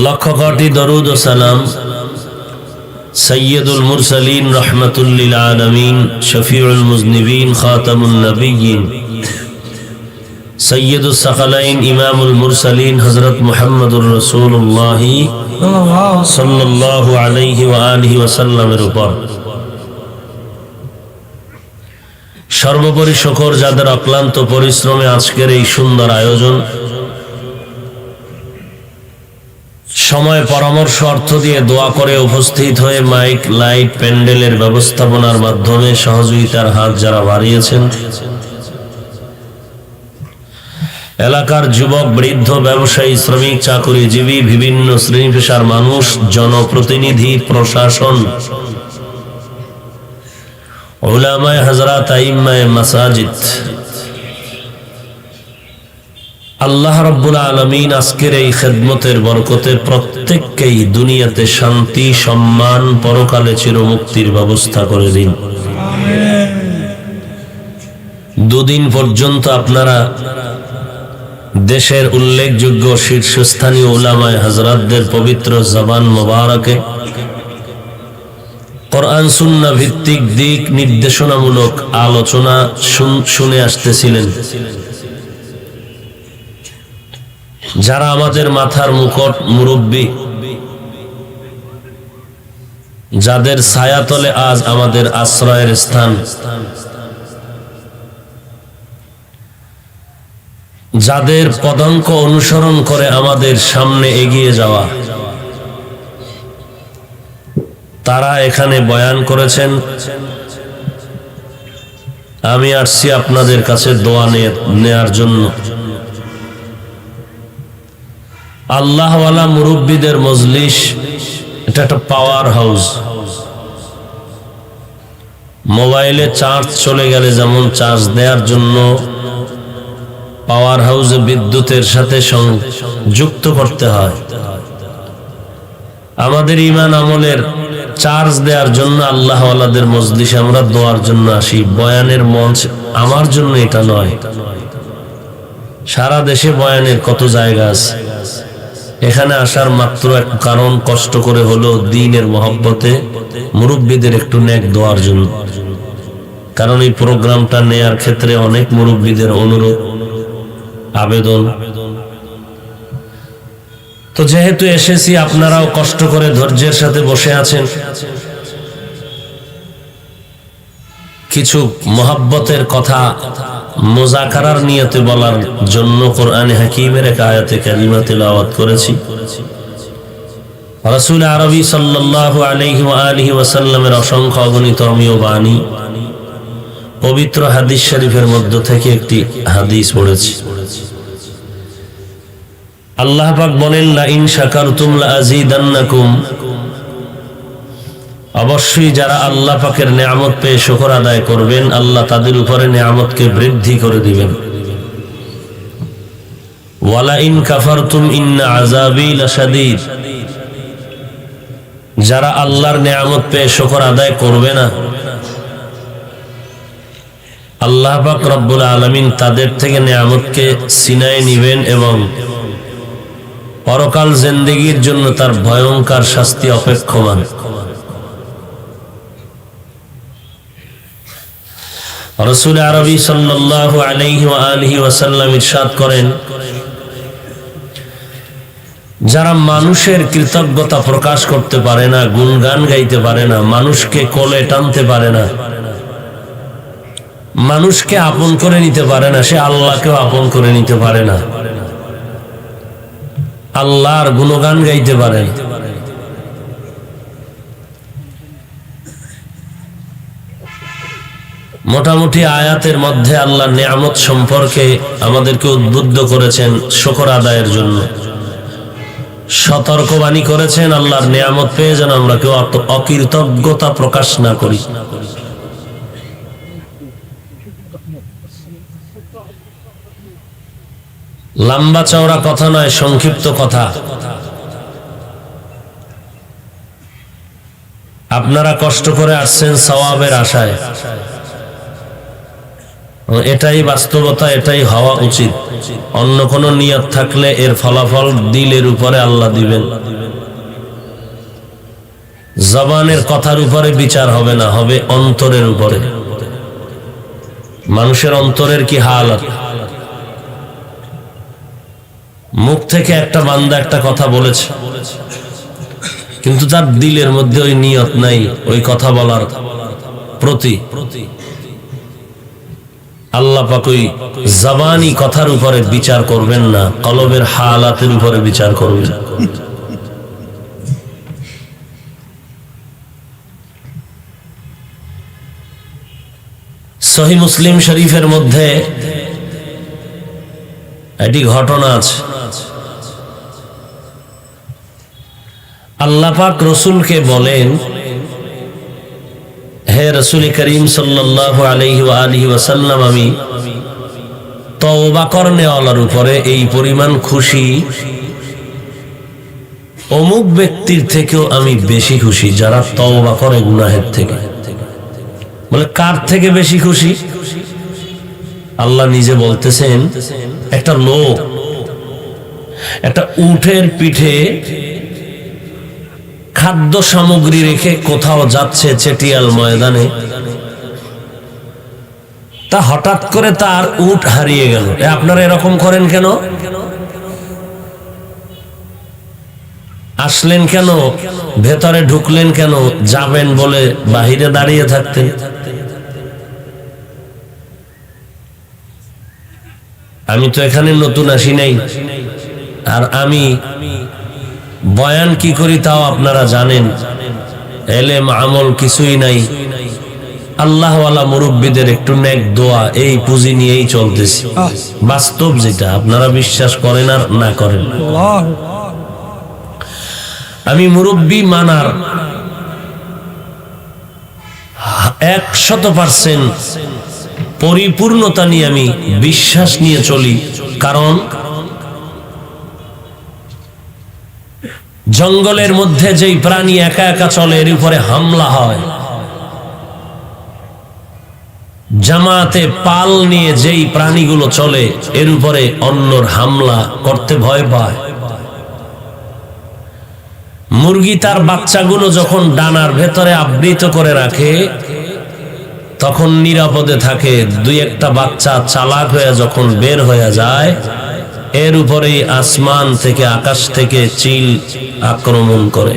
S1: লক্ষ কোটি দরুদ ও সালাম সৈয়দুল মুরসালিন রহমাতুল লিল আলামিন, শফিউল মুজনিবিন, খাতামুন নবিয়্যিন, সৈয়দুস সাকালাইন, ইমামুল মুরসালিন হযরত মুহাম্মদুর রাসূলুল্লাহ সাল্লাল্লাহু আলাইহি ওয়া আলিহি ওয়াসাল্লামের উপর। সর্বোপরি শুকর যাদের অক্লান্ত পরিশ্রমে আজকের এই সুন্দর আয়োজন, সময়, পরামর্শ, অর্থ দিয়ে দোয়া করে উপস্থিত হয়ে মাইক, লাইট, প্যান্ডেলের ব্যবস্থাপনার মাধ্যমে সহযোগিতার হাত যারা বাড়িয়েছেন, এলাকার যুবক, বৃদ্ধ, ব্যবসায়ী, শ্রমিক, চাকুরিজীবী, বিভিন্ন শ্রেণী পেশার মানুষ, জনপ্রতিনিধি, প্রশাসন, উলামায়ে হযরত, আইম্মায়ে মাসাজিদ, আল্লাহ রাব্বুল আলামিন আজকের এই খেদমতের বরকতে প্রত্যেককেই দুনিয়াতে শান্তি, সম্মান, পরকালে চিরমুক্তির ব্যবস্থা করে দিন। দুদিন পর্যন্ত আপনারা দেশের উল্লেখযোগ্য শীর্ষস্থানীয় উলামায়ে হযরতদের পবিত্র জবান মোবারকে কোরআন সুন্নাহ ভিত্তিক দিক নির্দেশনামূলক আলোচনা শুনে আসতেছিলেন। যারা আমাদের মাথার মুকুট, মুরব্বী, যাদের ছায়াতলে আজ আমাদের আশ্রয়ের স্থান, যাদের পদাঙ্ক অনুসরণ করে আমাদের সামনে এগিয়ে যাওয়া, তারা এখানে বয়ান করেছেন। আমি আসছি আপনাদের কাছে দোয়া নেয়ার জন্য। আল্লাহওয়ালা মুরব্বীদের মজলিস এটা একটা পাওয়ার হাউস। মোবাইলে চার্জ চলে গেলে যেমন চার্জ দেওয়ার জন্য পাওয়ার হাউসে বিদ্যুতের সাথে যুক্ত করতে হয়, আমাদের ঈমান আমলের চার্জ দেওয়ার জন্য আল্লাহওয়ালাদের মজলিসে আমরা দোয়ার জন্য আসি। বয়ানের মঞ্চ আমার জন্য এটা নয়, সারা দেশে বয়ানের কত জায়গা আছে। এখানে আসার মাত্র এক কারণ, কষ্ট করে হলো দ্বীনের মহব্বতে মুরব্বীদের একটু নেক দোয়ার জন্য। কারণ এই প্রোগ্রামটা নেয়ার ক্ষেত্রে অনেক মুরব্বীদের অনুরোধ, আবেদন। তো যেহেতু এসেছি, আপনারাও কষ্ট করে ধৈর্যের সাথে বসে আছেন, কিছু মহব্বতের কথা মুযাকারার নিয়তে বলার জন্য কোরআনে হাকীমের এক আয়াতে কারিমা তিলাওয়াত করেছি। রাসূল আরবী সাল্লাল্লাহু আলাইহি ওয়া আলিহি ওয়াসাল্লামের অসংখ্য অগণিত অমীয় বাণী, পবিত্র হাদিস শরীফের মধ্য থেকে একটি হাদিস পড়েছি। আল্লাহ পাক বলেন, লা ইন শাকারতুম লা আযীদান্নাকুম, অবশ্যই যারা আল্লাহ পাকের নিয়ামত পেয়ে শুকর আদায় করবেন, আল্লাহ তাদের উপরে নিয়ামতকে বৃদ্ধি করে দিবেন। ওয়ালা ইন কাফারতুম ইন্না আযাবী লাশাদীদ, যারা আল্লাহর নিয়ামত পেয়ে শুকর আদায় করবে না, আল্লাহ পাক রব্বুল আলামিন তাদের থেকে নিয়ামতকে ছিনায় নিবেন এবং পরকাল জিন্দেগীর জন্য তার ভয়ঙ্কর শাস্তি অপেক্ষমান। রাসূল আরবী সাল্লাল্লাহু আলাইহি ওয়া আলিহি ওয়াসাল্লাম ইরশাদ করেন, যারা মানুষের কৃতজ্ঞতা প্রকাশ করতে পারে না, গুণগান গাইতে পারে না, মানুষকে কোলে টানতে পারে না, মানুষকে আপন করে নিতে পারে না, সে আল্লাহকেও আপন করে নিতে পারে না, আল্লাহর গুণগান গাইতে পারে না। মোটামুটি আয়াতের মধ্যে আল্লাহর নিয়ামত সম্পর্কে আমাদেরকে উদ্বুদ্ধ করেছেন শুকর আদায়ের জন্য, সতর্কবাণী করেছেন আল্লাহর নিয়ামত পেয়ে যেন আমরা কেউ অকৃতজ্ঞতা প্রকাশ না করি। লম্বা চওড়া কথা নয়, সংক্ষিপ্ত কথা। আপনারা কষ্ট করে আসছেন সওয়াবের আশায়, এটাই বাস্তবতা, এটাই হওয়া উচিত। অন্য কোন নিয়ত থাকলে এর ফলাফল দিলের উপরে আল্লাহ দিবেন। জবানের কথার উপরে বিচার হবে না, হবে অন্তরের উপরে। মানুষের অন্তরের কি হালত, মুখ থেকে একটা বান্দা একটা কথা বলেছে, কিন্তু তার দিলের মধ্যে ওই নিয়ত নাই ওই কথা বলার প্রতি। আল্লাহ পাক ওই জবানি কথার উপরে বিচার করবেন না, কলবের হালাতের উপরে বিচার করবেন। সহিহ মুসলিম শরীফের মধ্যে একটি ঘটনা আছে। আল্লাহ পাক রসুলকে বলেন, হে রাসূল করিম সাল্লাল্লাহু আলাইহি ওয়া আলিহি ওয়াসাল্লাম, আমি তওবা করনেওয়ালার উপরে এই পরিমাণ খুশি, অমুক ব্যক্তির থেকেও আমি বেশি খুশি যারা তওবা করে গুনাহের থেকে। বলে কার থেকে বেশি খুশি? আল্লাহ নিজে বলতেছেন, একটা লোক একটা উটের পিঠে খাদ্য সামগ্রী রেখে কোথাও যাচ্ছে চেটিয়াল ময়দানে, তা হঠাৎ করে তার উট হারিয়ে গেল। আপনারা এরকম করেন কেন? আসলেন কেন? ভেতরে ঢুকলেন কেন? যাবেন বলে বাহিরে দাঁড়িয়ে থাকতেন। আমি তো এখানে নতুন আসি নাই, আর আমি বয়ান কি করি তাও আপনারা জানেন। এলেম আমল কিছুই নাই, আল্লাহওয়ালা মুরব্বীদের একটু নেক দোয়া, এই পুঁজি নিয়েই চলতেছি। বাস্তব যেটা, আপনারা বিশ্বাস করেন আর না করেন। আমি মুরব্বী মানার 100% পরিপূর্ণতা নিয়ে আমি বিশ্বাস নিয়ে চলি। কারণ জঙ্গলের মধ্যে যেই প্রাণী একা একা চলে এর উপরে হামলা হয়, জামাতে পাল নিয়ে যেই প্রাণীগুলো চলে এর উপরে অন্যর হামলা করতে ভয় পায়। মুরগি তার বাচ্চাগুলো যখন ডানার ভেতরে আবৃত করে রাখে তখন নিরাপদে থাকে। দুই একটা বাচ্চা চালাক হয়ে যখন বের হয়ে যায়, এর উপরেই আসমান থেকে, আকাশ থেকে চিল আক্রমণ করে।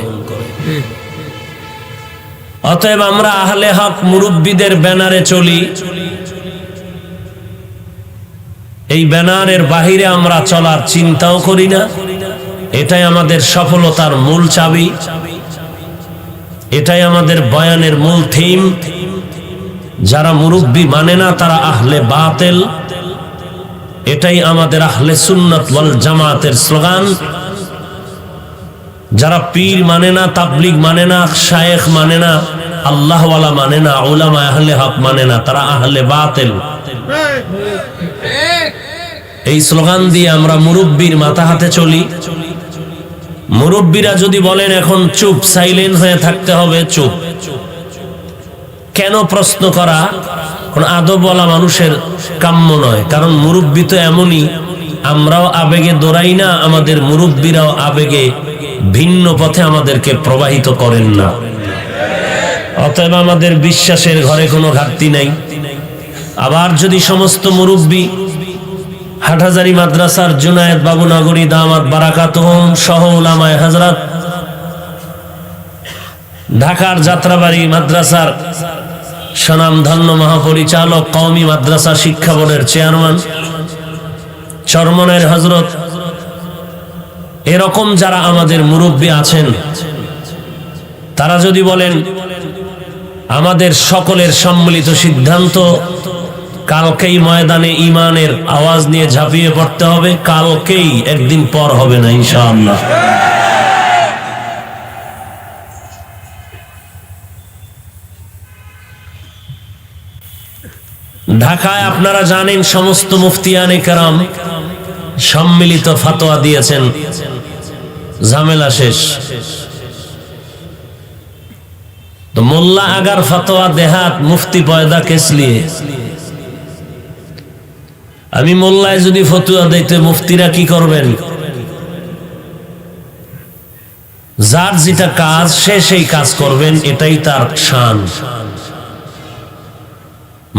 S1: অতএব আমরা আহলে হক মুরব্বীদের ব্যানারে চলি। এই ব্যানারের বাহিরে আমরা চলার চিন্তাও করি না। এটাই আমাদের সফলতার মূল চাবি, এটাই আমাদের বয়ানের মূল থিম। যারা মুরব্বী মানে না তারা আহলে বাতিল, এটাই আমাদের আহলে সুন্নাত ওয়াল জামাতের স্লোগান। যারা পীর মানে না, তাবলীগ মানে না, শায়েখ মানে না, আল্লাহওয়ালা মানে না, উলামা আহলে হক মানে না, তারা আহলে বাতিল। এই স্লোগান দিয়ে আমরা মুরব্বীর মাথা হাতে চলি। মুরব্বীরা যদি বলেন এখন চুপ, সাইলেন্ট হয়ে থাকতে হবে, চুপ। কেন প্রশ্ন করা কোন আদবওয়ালা মানুষের কাম্য নয়। কারণ মুরব্বী তো এমনই, আমরাও আবেগে দৌড়াই না, আমাদের মুরব্বীরাও আবেগে ভিন্ন পথে আমাদেরকে প্রবাহিত করেন না। অতএব আমাদের বিশ্বাসের ঘরে কোনো ঘাটতি নাই। আবার যদি সমস্ত মুরব্বী হাটহাজারী মাদ্রাসার জুনায়েদ বাবু নগরী দামাত বারাকাতুহুম সহ উলামায়ে হযরত, ঢাকার যাত্রাবাড়ি মাদ্রাসার স্বনামধন্য মহাপরিচালক, কওমি মাদ্রাসা শিক্ষা বোর্ডের চেয়ারম্যান, চরমনের হযরত, এরকম যারা আমাদের মুরব্বী আছেন, তারা যদি বলেন আমাদের সকলের সম্মিলিত সিদ্ধান্ত কালকেই ময়দানে ঈমানের আওয়াজ নিয়ে ঝাঁপিয়ে পড়তে হবে, কালকেই, একদিন পর হবে না ইনশাআল্লাহ। ঢাকায় আপনারা জানেন সমস্ত মুফতিয়ানে কেরাম সম্মিলিত ফতোয়া দিয়েছেন, ঝামেলা শেষ। তো মোল্লা আগার ফতোয়া দেহাত, মুফতি পয়দা কেস লিয়ে। আমি মোল্লায় যদি ফতোয়া দিতে, মুফতিরা কি করবেন? যার যেটা কাজ সে সেই কাজ করবেন, এটাই তার শান।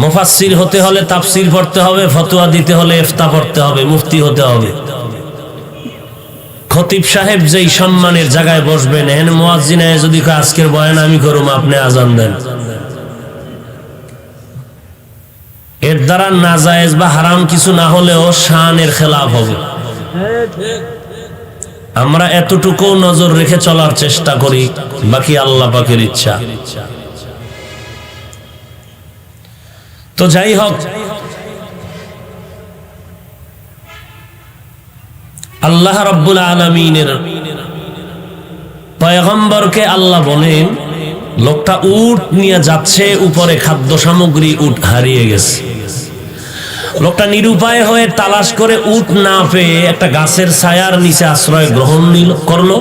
S1: মুফাসসির হতে হলে তাফসীর পড়তে হবে, ফতোয়া দিতে হলে ইফতা পড়তে হবে, মুফতি হতে হবে। খতিব সাহেব যেই সম্মানের জায়গায় বসবেন, এন মুয়াজ্জিনে যদি আজকের বয়ান আমি করুম, আপনি আজান দেন, এর দ্বারা নাজায়েজ বা হারাম কিছু না হলেও শানের খেলাফ হবে। আমরা এতটুকু নজর রেখে চলার চেষ্টা করি, বাকি আল্লাহ পাকের ইচ্ছা। তো যাই হোক, আল্লাহ রাব্বুল আলামিনের পয়গম্বরকে আল্লাহ বলেন, লোকটা উট নিয়ে যাচ্ছে, উপরে খাদ্য সামগ্রী, উট হারিয়ে গেছে। লোকটা নিরুপায় হয়ে তালাশ করে উট না পেয়ে একটা গাছের ছায়ার নিচে আশ্রয় গ্রহণ করলো।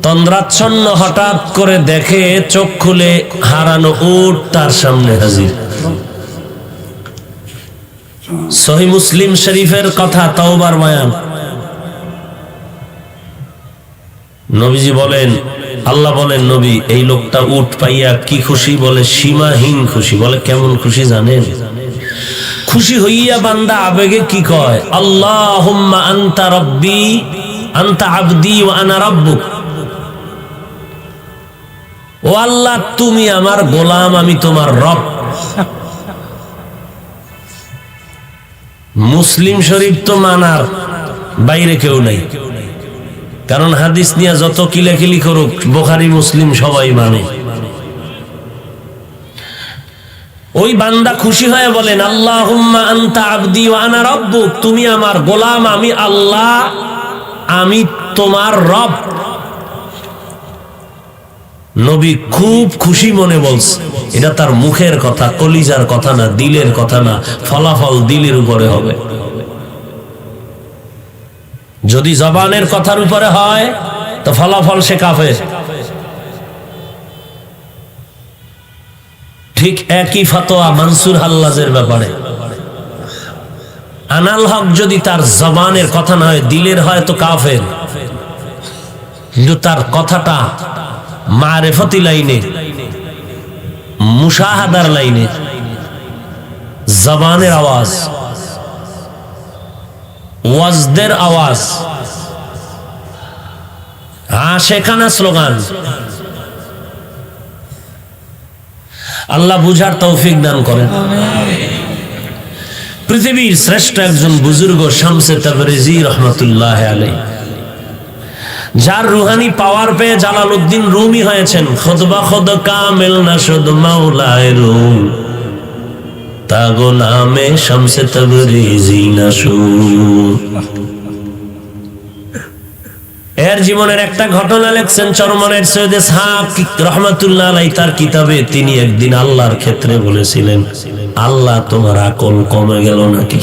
S1: তন্দ্রাচ্ছন্ন হঠাৎ করে দেখে, চোখ খুলে হারানো উট তার সামনে হাজির। সহিহ মুসলিম শরীফের কথা, তাওবার বয়ান। নবীজি বলেন, আল্লাহ বলেন, নবী এই লোকটা উট পাইয়া কি খুশি? বলে সীমাহীন খুশি। বলে কেমন খুশি জানেন? খুশি হইয়া বান্দা আবেগে কি কয়? আল্লাহুম্মা আনতা রাব্বি আনতা আবদি ওয়া আনা রাব্বুক। ও আল্লাহ, তুমি আমার গোলাম, আমি তোমার রব। মুসলিম শরীফ তো মানার বাইরে কেউ নাই, কারণ হাদিস নিয়ে যত কিলাকিলি করুক, বুখারী মুসলিম সবাই মানে। ওই বান্দা খুশি হয়ে বলেন, আল্লাহুম্মা আনতা আবদি ওয়া আনা রাব্বুক, তুমি আমার গোলাম, আমি আল্লাহ, আমি তোমার রব। নবী খুব খুশি মনে বলছে। এটা তার মুখের কথা, কলিজার কথা না, দিলের কথা না। ফলাফল দিলের উপরে হবে। যদি জবানের কথার উপরে হয় তো ফলাফল সে কাফের। ঠিক একই ফতোয়া মানসুর হাল্লাজের ব্যাপারে। আনাল হক যদি তার জবানের কথা না হয়, দিলের হয়, তো কাফের। কিন্তু তার কথাটা মারেফতি লাইনে, মুশাহাদার লাইনে, জবানের আওয়াজ, ওয়াজদের আওয়াজ, আশেকানা স্লোগান। আল্লাহ বুঝার তৌফিক দান করেন। পৃথিবীর শ্রেষ্ঠ একজন বুজুর্গ শামসে তাবরিজি রহমতুল্লাহ আলাইহি, যার রুহানি পাওয়ার পেয়ে জালালউদ্দিন রুমি হয়েছেন। খুতবা খুদ কামিল না শুদ মাওলায়ে রুম, তা গোলামে শামসে তাবরিজি না শুদ। এর জীবনের একটা ঘটনা লেখছেন চরমনের সৈয়দ ইসহাক রহমাতুল্লাহ আলাইহি তার কিতাবে। তিনি একদিন আল্লাহর ক্ষেত্রে বলেছিলেন, আল্লাহ তোমার আকল কমে গেল নাকি?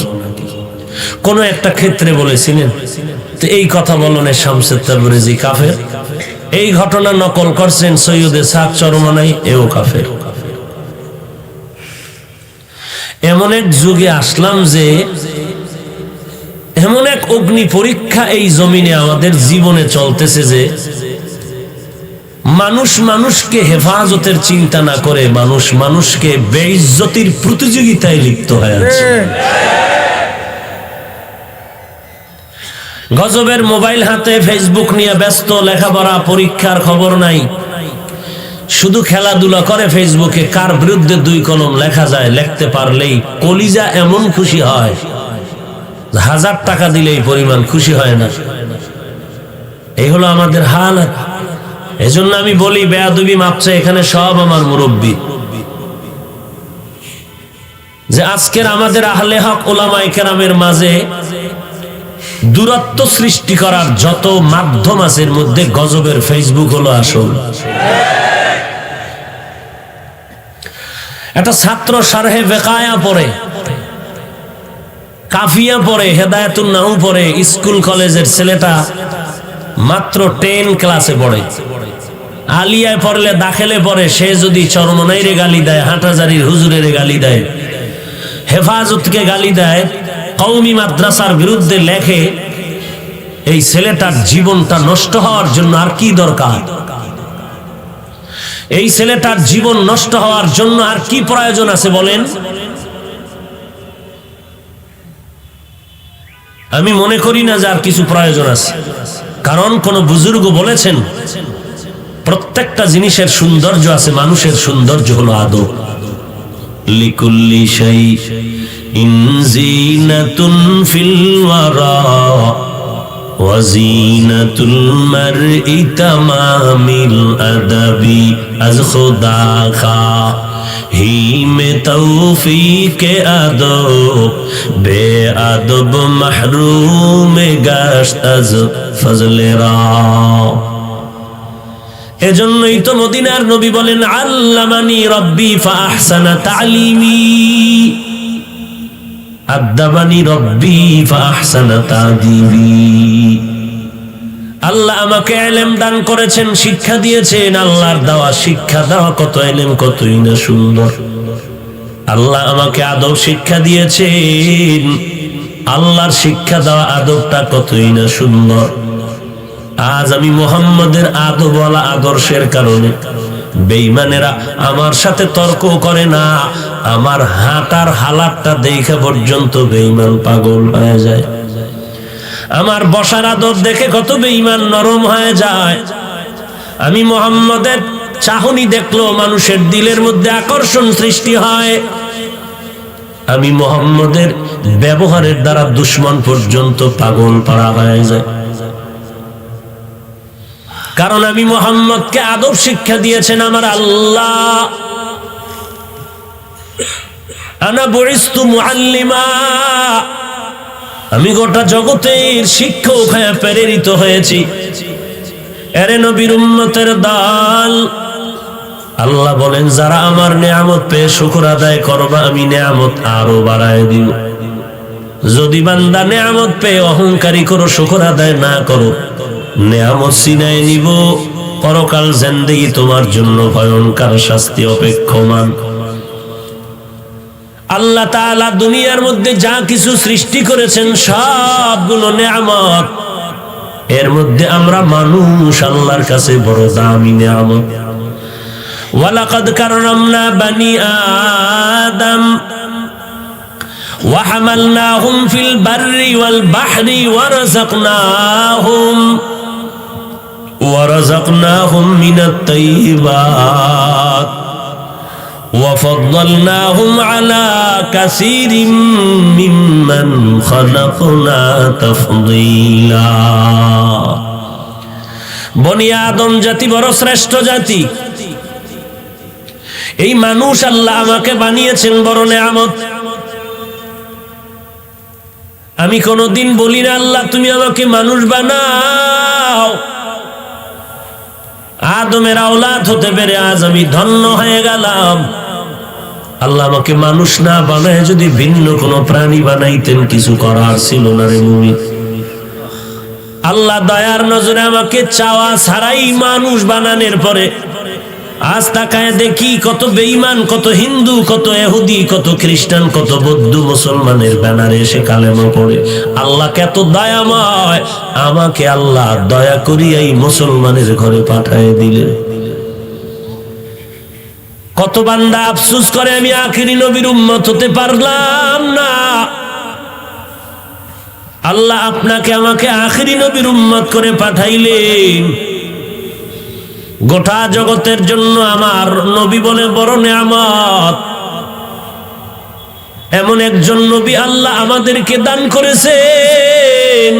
S1: কোন একটা ক্ষেত্রে বলেছিলেন। তো এই কথা বলনে শামসে তাবরিজি কাফের। এই ঘটনা নকল করছেন সৈয়দ ইসহাক চরমনাই, এও কাফের। এমন এক যুগে আসলাম যে এমন এক অগ্নি পরীক্ষা এই জমিনে আমাদের জীবনে চলতেছে যে মানুষ মানুষকে হেফাজতের চিন্তা না করে মানুষ মানুষকে বেইজ্জতির প্রতিযোগিতায় লিপ্ত হয়ে আছে। গজবের মোবাইল হাতে, ফেসবুক নিয়ে ব্যস্ত, লেখাপড়া পরীক্ষার খবর নাই, শুধু খেলাধুলা করে ফেসবুকে। কার বিরুদ্ধে দুই কলম লেখা যায়, লিখতে পারলেই কলিজা এমন খুশি হয়, 1000 টাকা দিলেই পরিমাণ খুশি হয় না। এই হলো আমাদের হালত। এজন্য আমি বলি, বেয়াদবি মাপছে এখানে সব আমার মুরব্বী, যে আজকের আমাদের আহলে হক উলামায়ে কেরামের মাঝে দূরত্ব সৃষ্টি করার যত মাধ্যম আছে এর মধ্যে গজবের ফেসবুক হলো আসল। একটা ছাত্র শারহে বেকায়া পড়ে, কাফিয়া পড়ে, হেদায়েতুন নাহু পড়ে, স্কুল কলেজের ছেলেটা মাত্র 10 ক্লাসে পড়ে, আলিয়ায় পড়লে দাখিলে পড়ে, সে যদি চরমনাইরে গালি দেয়, হাটাজারির হুজুরের গালি দেয়, হেফাজতকে গালি দেয়, কওমি মাদ্রাসার বিরুদ্ধে লেখে, এই ছেলেটার জীবনটা নষ্ট হওয়ার জন্য আর কি দরকার? এই ছেলেটার জীবন নষ্ট হওয়ার জন্য আর কি প্রয়োজন আছে বলেন? আমি মনে করি না যে আর কিছু প্রয়োজন আছে। কারণ কোন বুজুর্গ বলেছেন, প্রত্যেকটা জিনিসের সৌন্দর্য আছে, মানুষের সৌন্দর্য হলো আদব। লিকুল্লি শাইইন জিনাতুন ফিল ওয়ারা ওয়া জিনাতুল মারই তামামিল আদাবি আজ খুদা খা হি মে তৌফিক আদব বে আদব মাহরুম গাশত আজ ফজলে রা। এজন্যই তো মদিনার নবী বলেন, আল্লামানি রব্বি ফাআহসানা তালিমি, আদাবানি রব্বি ফাআহসানা তাদিবি। আল্লাহ আমাকে ইলম দান করেছেন, শিক্ষা দিয়েছেন। আল্লাহর দেওয়া শিক্ষা দেওয়া কত ইলম, কতই না সুন্দর। আল্লাহ আমাকে আদব শিক্ষা দিয়েছেন, আল্লাহর শিক্ষা দেওয়া আদবটা কতই না সুন্দর। আজ আমি মুহাম্মদের আদবওয়ালা আদর্শের কারণে বেঈমানেরা আমার সাথে তর্ক করে না, আমার হাঁটার হালাতটা দেখে পর্যন্ত বেঈমান পাগল হয়ে যায়। আমার বসার আদব দেখে কত বেঈমান নরম হয়ে যায়। আমি মুহাম্মদের চাহনি দেখলো মানুষের দিলের মধ্যে আকর্ষণ সৃষ্টি হয়। আমি মুহাম্মদের ব্যবহারের দ্বারা দুশমন পর্যন্ত পাগল পাড়া হয়ে যায়। কারণ আমি মুহাম্মদকে আদব শিক্ষা দিয়েছেন আমার আল্লাহ। আনা বুইস্তু মুআল্লিমা, আমি গোটা জগতের শিক্ষক হয়ে প্রেরিত হয়েছি। এরে নবীর উম্মতের দল, আল্লাহ বলেন যারা আমার নিয়ামত পেয়ে শুকর আদায় করবা, আমি নিয়ামত আরো বাড়ায় দিব। যদি বান্দা নিয়ামত পেয়ে অহংকারী করো, শুকর আদায় না করো, নিয়ামত ছিনায় নিব। পরকাল জিন্দেগি তোমার জন্য ভয়ঙ্কর শাস্তি অপেক্ষমান। আল্লাহ তাআলা দুনিয়ার মধ্যে যা কিছু সৃষ্টি করেছেন সবগুলো নিয়ামত। এর মধ্যে আমরা মানুষ আল্লাহর কাছে বড় দামি নিয়ামত। ওয়ালাকাদ কাররামনা বানি আদম ওয়া হামালনাহুম ফিল বাররি ওয়াল বাহরি ওয়ারাযাকনাহুম মিনাত তাইয়্যিবাত وفضلناهم على كثير ممن خلقنا تفضيلا। বনি আদম জাতি বড় শ্রেষ্ঠ জাতি। এই মানুষ আল্লাহ আমাকে বানিয়েছেন বড় নেয়ামত। আমি কোনদিন বলি না আল্লাহ তুমি আমাকে মানুষ বানাও। আদমের আওলাদ হতে পেরে আজ আমি ধন্য হয়ে গেলাম। আল্লাহ আমাকে মানুষ না বানায় যদি ভিন্ন কোনো প্রাণী বানাইতেন কিছু করার ছিল না রে মুমিন। আল্লাহ দয়ার নজরে আমাকে চাওয়া ছাড়াই মানুষ বানানোর পরে আজ তাকায় দেখি কত বেঈমান, কত হিন্দু, কত ইহুদি, কত খ্রিস্টান, কত বৌদ্ধ মুসলমানের ব্যানারে এসে কালেমা পড়ে। আল্লাহ কত দয়াময়, আমাকে আল্লাহ দয়া করিয়া এই মুসলমানের ঘরে পাঠায় দিলেন। কত বান্দা আফসোস করে আমি আখিরি নবীর উম্মত হতে পারলাম না। আল্লাহ আপনাকে আমাকে আখিরি নবীর উম্মত করে পাঠাইলেন। গোটা জগতের জন্য আমার নবী বলে বড় নেয়ামত। এমন একজন নবী আল্লাহ আমাদেরকে দান করেছেন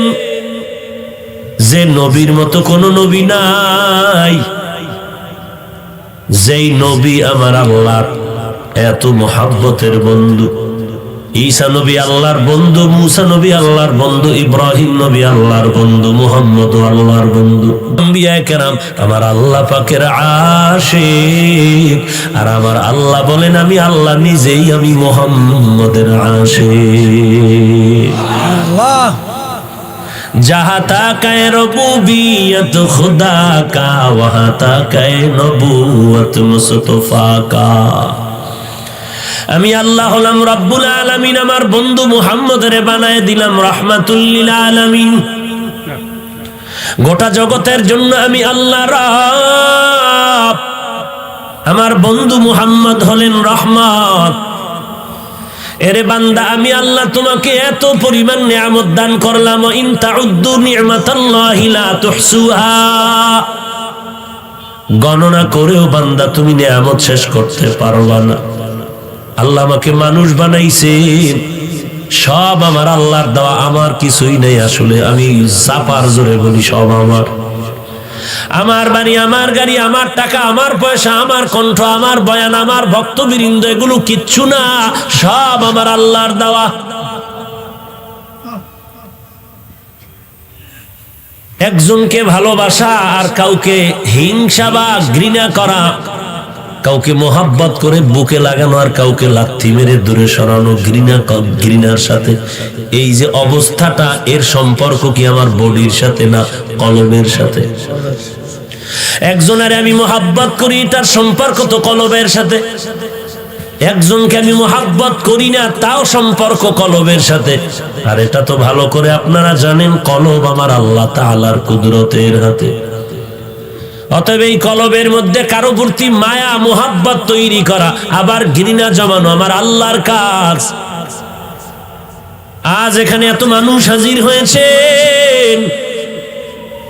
S1: যে নবীর মতো কোনো নবী নাই। যেই নবী আমার আল্লাহর এত মহাব্বতের বন্ধু। ঈসা নবী আল্লাহর বন্ধু, মুসা নবী আল্লাহর বন্ধু, ইব্রাহিম নবী আল্লাহর বন্ধু, মুহাম্মদ আল্লাহর বন্ধু। আম্বিয়া কেরাম আমার আল্লাহ পাকের আশিক। আর আমার আল্লাহ বলেন আমি আল্লাহ নিজেই আমি মুহাম্মদের আশিক। আল্লাহ जहाँ तक है रबूबियत खुदा का वहाँ तक है नबूवत मुस्तफा का। আমি আল্লাহ হলাম রব্বুল আলামিন। আমার বন্ধু মুহাম্মদরে বানায় দিলাম রাহমাতুল লিল আলামিন। গোটা জগতের জন্য আমি আল্লাহ রব। আমার বন্ধু মুহাম্মদ হলেন রহমত। এরে বান্দা আমি আল্লাহ তোমাকে এত পরিমাণ নিয়ামত দান করলাম। ইন তাউদ্দু নি'মাতাল্লাহি লা তুহসুহা। গণনা করেও বান্দা তুমি নিয়ামত শেষ করতে পারবা না। আল্লাহ আমাকে মানুষ বানাইছেন, সব আমার আল্লাহর দেওয়া, আমার কিছুই নেই। আসলে আমি চাপার জোরে বলি সব আমার। আমার বাড়ি, আমার গাড়ি, আমার টাকা, আমার পয়সা, আমার কণ্ঠ, আমার বয়ান, আমার ভক্তবৃন্দ, এগুলো কিচ্ছু না, সব আমার আল্লাহর দেওয়া। একজনকে ভালোবাসা আর কাউকে হিংসা বা ঘৃণা করা, কাউকে মোহাব্বত করে বুকে লাগানো আর কাউকে লাথি মেরে দূরে সরানো, ঘৃণার সাথে এই যে অবস্থাটা, এর সম্পর্ক কি আমার বডির সাথে না কলবের সাথে? একজনের আমি মোহাব্বত করি, তার সম্পর্ক তো কলবের সাথে। একজনকে আমি মোহাব্বত করি না, তাও সম্পর্ক কলবের সাথে। আর এটা তো ভালো করে আপনারা জানেন, কলব আমার আল্লাহ তাআলার কুদরতের হাতে। অতএব এই কলবের মধ্যে কারো প্রতি মায়া মোহাব্বত তৈরি করা, আবার ঘৃণা জমানো আমার আল্লাহর কাজ। আজ এখানে এত মানুষ হাজির হয়েছেন,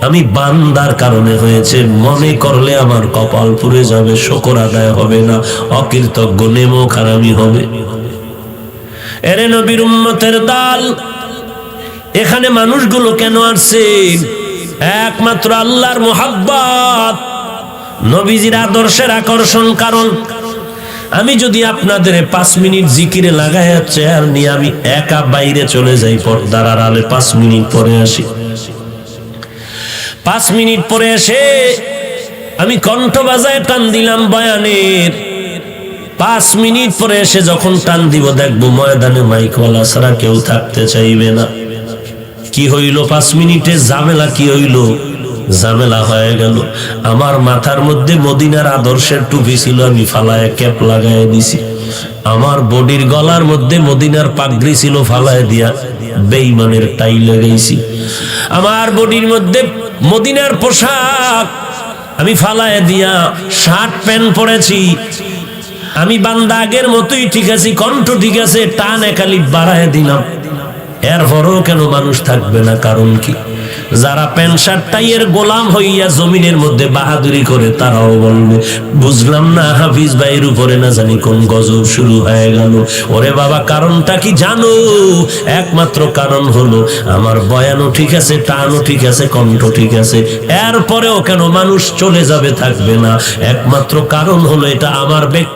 S1: আমি বান্দার কারণে হয়েছে। মনে করলে আমার কপাল পুড়ে যাবে, শুকর আদায় হবে না, অকৃতজ্ঞ নেমক হারামি হবে। এরে নবীর উম্মতের দল, এখানে মানুষগুলো কেন আসছে? একমাত্র আল্লাহর মোহাব্বত, নবীজির আদর্শের আকর্ষণ। কারণ আমি যদি আপনাদের 5 মিনিট জিকিরে লাগাই চেয়ার নিয়ে আমি একা বাইরে চলে যাই, পর্দার আড়ালে 5 মিনিট পরে আসি, 5 মিনিট পরে এসে আমি কণ্ঠ বাজায় টান দিলাম বয়ানের, 5 মিনিট পরে এসে যখন টান দিব দেখবো ময়দানে মাইকওয়ালা ছাড়া কেউ থাকতে চাইবে না। কি হইল 5 মিনিটে? ঝামেলা কি হইল? ঝামেলা হয়ে গেল। আমার মাথার মধ্যে মদিনার আদর্শের টুপি ছিল, আমি ফালায় ক্যাপ লাগায় দিছি। আমার বডির গলার মধ্যে মদিনার পাগড়ি ছিল, ফালায় দিয়া বেঈমানের টাই লাগাইছি। আমার বডির মধ্যে মদিনার পোশাক আমি ফালায় দিয়া শার্ট প্যান্ট পরেছি। আমি বান্দা আগের মতোই ঠিক আছি, কণ্ঠ ঠিক আছে, টান একালি বাড়ায় দিলাম। এরপরও কেন মানুষ থাকবে না? কারণ কি? যারা প্যান্ট শার্ট টাইয়ের গোলাম হইয়া জমিনের মধ্যে বাহাদুরি করে তারাও বলবে, বুঝলাম না হাফিজ ভাইয়ের উপরে না জানি কোন গজব শুরু হয়ে গেল। ওরে বাবা, কারণটা কি জানো? একমাত্র কারণ হলো আমার বয়ানও ঠিক আছে, টানও ঠিক আছে, কণ্ঠ ঠিক আছে, এরপরেও কেন মানুষ চলে যাবে, থাকবে না? একমাত্র কারণ হলো এটা আমার ব্যক্তি